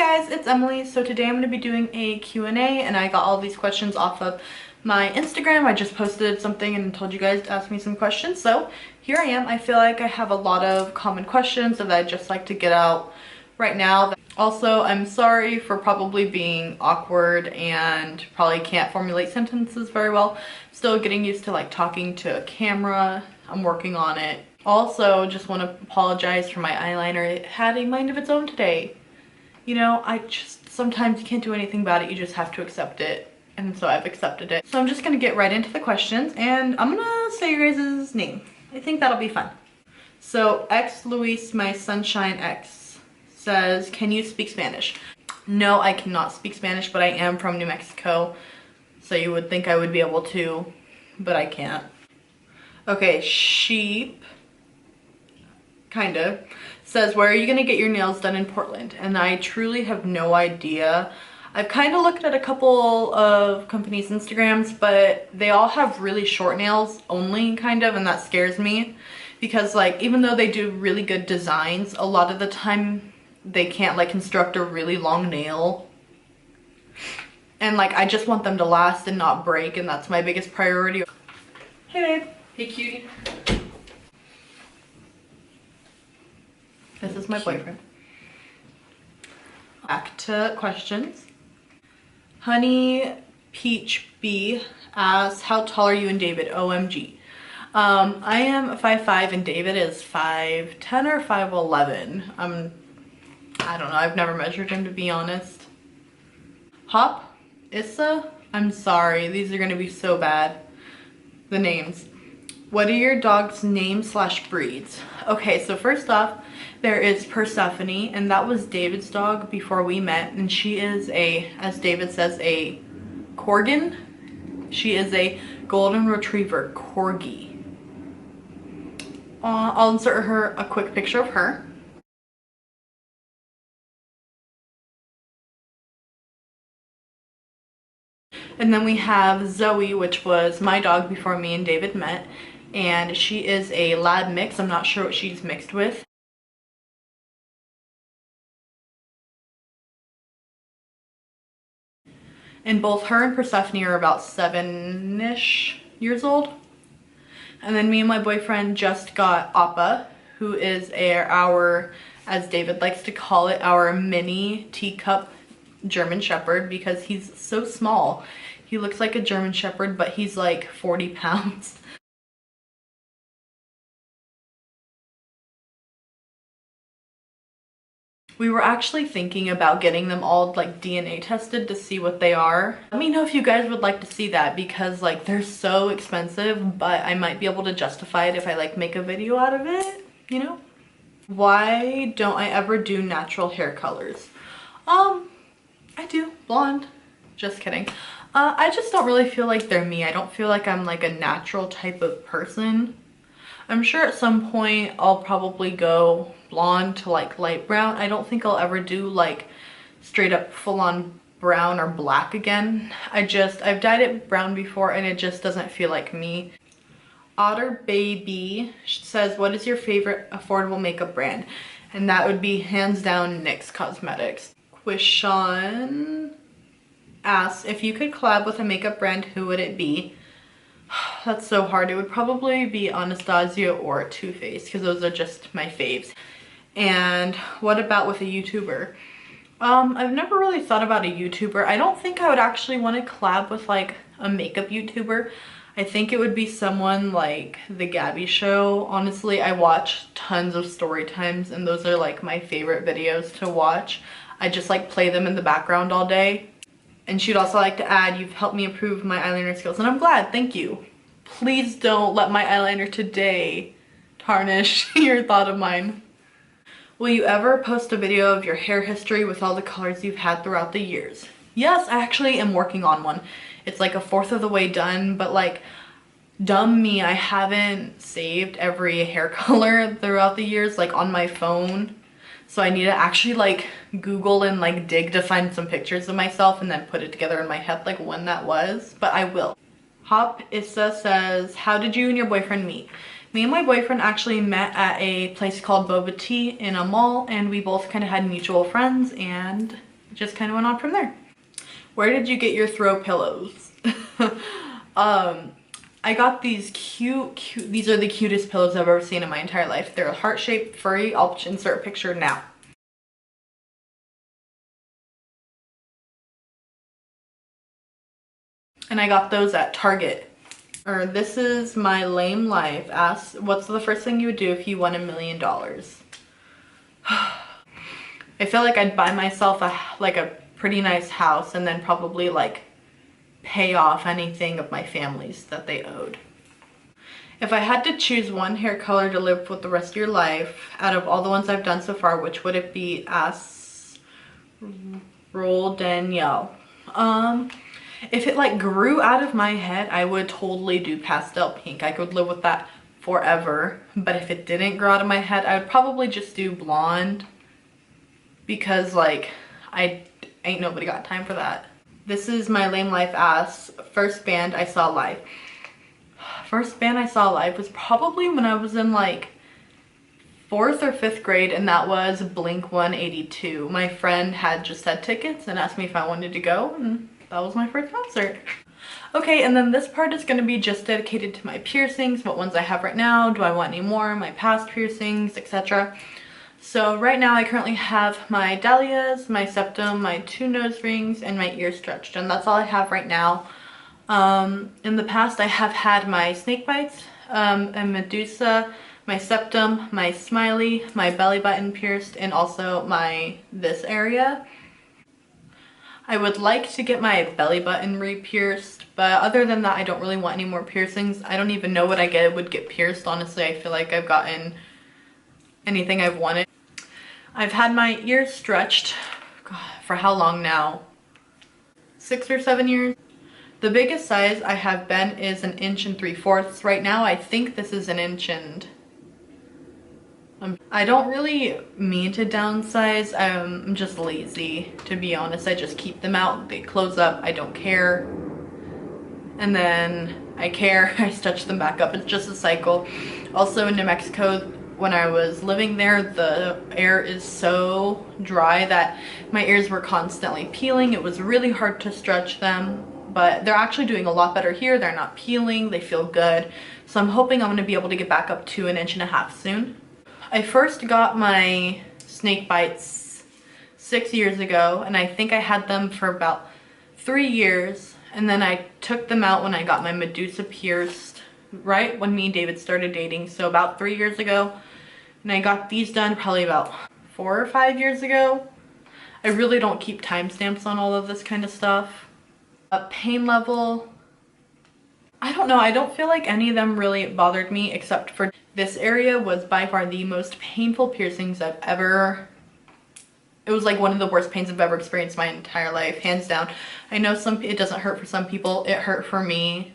guys, it's Emily. So today I'm going to be doing a Q&A and I got all these questions off of my Instagram. I just posted something and told you guys to ask me some questions. So here I am. I feel like I have a lot of common questions that I'd just like to get out right now. Also, I'm sorry for probably being awkward and probably can't formulate sentences very well. Still getting used to like talking to a camera. I'm working on it. Also, just want to apologize for my eyeliner. It had a mind of its own today. You know, sometimes you can't do anything about it. You just have to accept it. And so I've accepted it. So I'm just going to get right into the questions and I'm going to say your guys' name. I think that'll be fun. So X Luis, my sunshine X, says, can you speak Spanish? No, I cannot speak Spanish, but I am from New Mexico. So you would think I would be able to, but I can't. Okay, Sheep, kind of, says, where are you gonna get your nails done in Portland? And I truly have no idea. I've kind of looked at a couple of companies' Instagrams, but they all have really short nails only, kind of, and that scares me. Because like, even though they do really good designs, a lot of the time they can't like construct a really long nail. And like, I just want them to last and not break, and that's my biggest priority. Hey babe. Hey cutie. This is my boyfriend. Back to questions. Honey Peach B asks, how tall are you and David? OMG. I am 5'5" and David is 5'10" or 5'11". I don't know, I've never measured him to be honest. Hop Issa, I'm sorry, these are gonna be so bad. The names. What are your dog's names / breeds? Okay, so first off, there is Persephone, and that was David's dog before we met, and she is a, as David says, a Corgan. She is a golden retriever corgi. I'll insert her a quick picture of her. And then we have Zoe, which was my dog before me and David met, and she is a lab mix. I'm not sure what she's mixed with. And both her and Persephone are about 7-ish years old. And then me and my boyfriend just got Appa, who is our, as David likes to call it, our mini teacup German Shepherd, because he's so small. He looks like a German Shepherd, but he's like 40 pounds. We were actually thinking about getting them all like DNA tested to see what they are. Let me know if you guys would like to see that, because like they're so expensive, but I might be able to justify it if I like make a video out of it, you know? Why don't I ever do natural hair colors? I do, blonde. Just kidding. I just don't really feel like they're me. I don't feel like I'm like a natural type of person. I'm sure at some point I'll probably go blonde to like light brown. I don't think I'll ever do like straight up full-on brown or black again. I've dyed it brown before and it just doesn't feel like me. Otter Baby says, what is your favorite affordable makeup brand? And that would be hands down NYX Cosmetics. Quishon asks, if you could collab with a makeup brand, who would it be? That's so hard. It would probably be Anastasia or Too Faced, because those are just my faves. And what about with a YouTuber? I've never really thought about a YouTuber. I don't think I would actually want to collab with like a makeup YouTuber. I think it would be someone like The Gabby Show. Honestly, I watch tons of story times and those are like my favorite videos to watch. I just like play them in the background all day. And she'd also like to add, you've helped me improve my eyeliner skills, and I'm glad, thank you. Please don't let my eyeliner today tarnish your thought of mine. Will you ever post a video of your hair history with all the colors you've had throughout the years? Yes, I actually am working on one. It's like 1/4 of the way done, but like, dumb me, I haven't saved every hair color throughout the years like on my phone. So I need to actually like Google and like dig to find some pictures of myself and then put it together in my head like when that was, but I will. Hop Issa says, how did you and your boyfriend meet? Me and my boyfriend actually met at a place called Boba Tea in a mall, and we both kind of had mutual friends and just kind of went on from there. Where did you get your throw pillows? I got these these are the cutest pillows I've ever seen in my entire life. They're heart-shaped, furry. I'll insert a picture now. And I got those at Target. Or this is my lame life. Ask, what's the first thing you would do if you won $1 million? I feel like I'd buy myself a pretty nice house and then probably like pay off anything of my family's that they owed. If I had to choose one hair color to live with the rest of your life, out of all the ones I've done so far, which would it be? Ask Roll Danielle. If it like grew out of my head, I would totally do pastel pink. I could live with that forever. But if it didn't grow out of my head, I would probably just do blonde, because like ain't nobody got time for that. This is my lame life ass. First band I saw live. First band I saw live was probably when I was in like 4th or 5th grade, and that was Blink 182. My friend had just had tickets and asked me if I wanted to go, and that was my first concert. Okay, and then this part is going to be just dedicated to my piercings, what ones I have right now, do I want any more, my past piercings, etc. So right now I currently have my dahlias, my septum, my 2 nose rings, and my ear stretched, and that's all I have right now. In the past I have had my snake bites, a medusa, my septum, my smiley, my belly button pierced, and also this area. I would like to get my belly button re-pierced, but other than that I don't really want any more piercings. I don't even know what I would get pierced, honestly. I feel like I've gotten anything I've wanted. I've had my ears stretched, God, for how long now? 6 or 7 years. The biggest size I have been is 1 3/4 inches. Right now I think this is 1 inch and I don't really mean to downsize. I'm just lazy, to be honest. I just keep them out. They close up. I don't care. And then I care. I stretch them back up. It's just a cycle. Also in New Mexico, when I was living there, the air is so dry that my ears were constantly peeling. It was really hard to stretch them, but they're actually doing a lot better here. They're not peeling. They feel good. So I'm hoping I'm going to be able to get back up to 1.5 inches soon. I first got my snake bites 6 years ago, and I think I had them for about 3 years, and then I took them out when I got my medusa pierced, right when me and David started dating, so about 3 years ago. And I got these done probably about 4 or 5 years ago. I really don't keep timestamps on all of this kind of stuff. Pain level, I don't know. I don't feel like any of them really bothered me, except for this area was by far the most painful piercings I've ever... It was like one of the worst pains I've ever experienced my entire life, hands down. I know it doesn't hurt for some people. It hurt for me.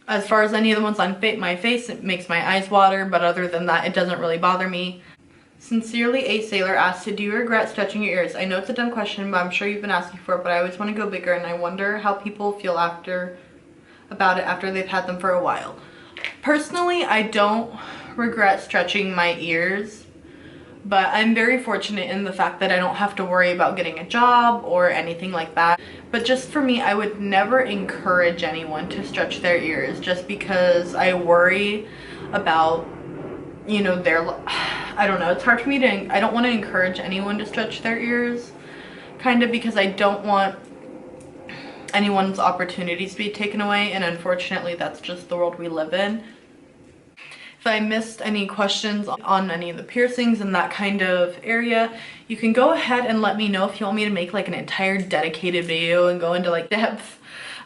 As far as any of the ones on my face, it makes my eyes water, but other than that, it doesn't really bother me. Sincerely, a sailor asked, do you regret stretching your ears? I know it's a dumb question, but I'm sure you've been asking for it, but I always want to go bigger, and I wonder how people feel about it after they've had them for a while. Personally, I don't regret stretching my ears, but I'm very fortunate in the fact that I don't have to worry about getting a job or anything like that. But just for me, I would never encourage anyone to stretch their ears, just because I worry about, you know, I don't know, it's hard for me to, I don't want to encourage anyone to stretch their ears, kind of, because I don't want anyone's opportunities to be taken away, and unfortunately that's just the world we live in. If I missed any questions on any of the piercings in that kind of area, you can go ahead and let me know if you want me to make like an entire dedicated video and go into like depth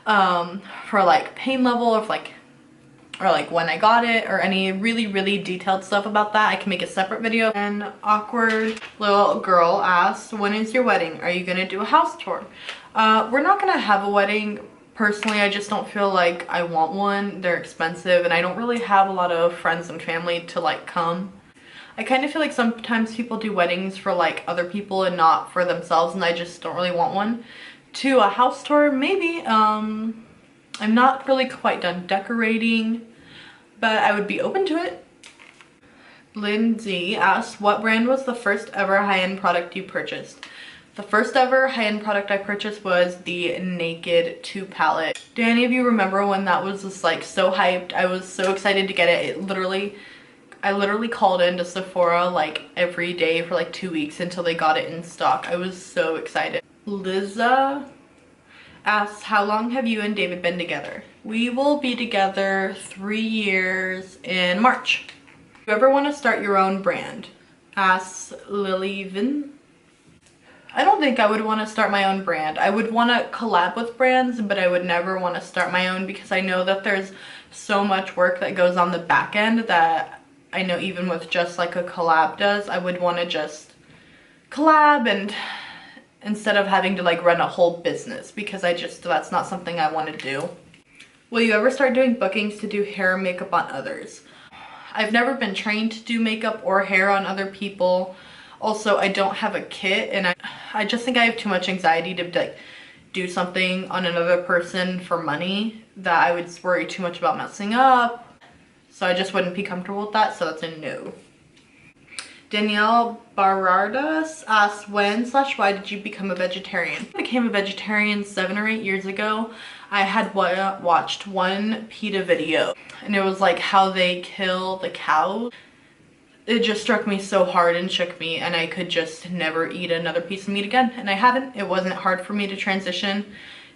for like pain level, or like when I got it, or any really detailed stuff about that. I can make a separate video. An awkward little girl asked, when is your wedding? Are you gonna do a house tour? We're not gonna have a wedding. Personally, I just don't feel like I want one. They're expensive, and I don't really have a lot of friends and family to like come. I kind of feel like sometimes people do weddings for like other people and not for themselves, and I just don't really want one. To a house tour, maybe. I'm not really quite done decorating, but I would be open to it. Lindsay asked, what brand was the first ever high-end product you purchased? The first ever high-end product I purchased was the Naked 2 palette. Do any of you remember when that was just like so hyped? I was so excited to get it. I literally called into Sephora like every day for like 2 weeks until they got it in stock. I was so excited. Liza asks, how long have you and David been together? We will be together 3 years in March. Do you ever want to start your own brand? Asks Lily Vin. I don't think I would want to start my own brand. I would want to collab with brands, but I would never want to start my own because I know that there's so much work that goes on the back end that I know even with just like a collab does, I would want to just collab and instead of having to like run a whole business because that's not something I want to do. Will you ever start doing bookings to do hair and makeup on others? I've never been trained to do makeup or hair on other people. Also, I don't have a kit and I just think I have too much anxiety to like do something on another person for money that I would worry too much about messing up. So I just wouldn't be comfortable with that, so that's a no. Danielle Barardas asks, when/why did you become a vegetarian? I became a vegetarian 7 or 8 years ago. I had watched one PETA video and it was like how they kill the cows. It just struck me so hard and shook me and I could just never eat another piece of meat again, and I haven't. It wasn't hard for me to transition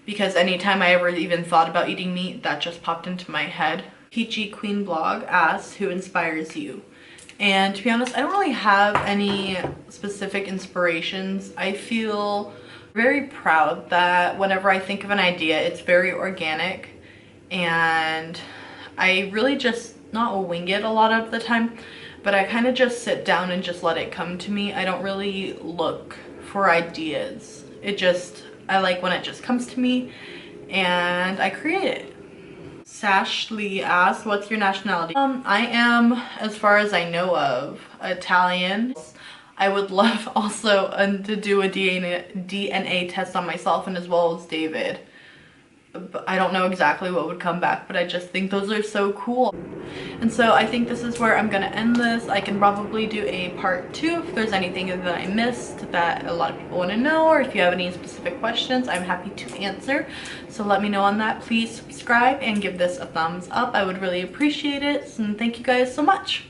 because anytime I ever even thought about eating meat, that just popped into my head. Peachy Queen Blog asks, who inspires you? And to be honest, I don't really have any specific inspirations. I feel very proud that whenever I think of an idea, it's very organic and I really just not wing it a lot of the time, but I kind of just sit down and just let it come to me. I don't really look for ideas. I like when it just comes to me and I create it. Sash Lee asks, what's your nationality? I am, as far as I know of, Italian. I would love also to do a DNA test on myself and as well as David. But I don't know exactly what would come back, but I just think those are so cool. And so I think this is where I'm gonna end this. I can probably do a part 2 if there's anything that I missed that a lot of people want to know, or if you have any specific questions, I'm happy to answer. So let me know on that. Please subscribe and give this a thumbs up. I would really appreciate it. And thank you guys so much.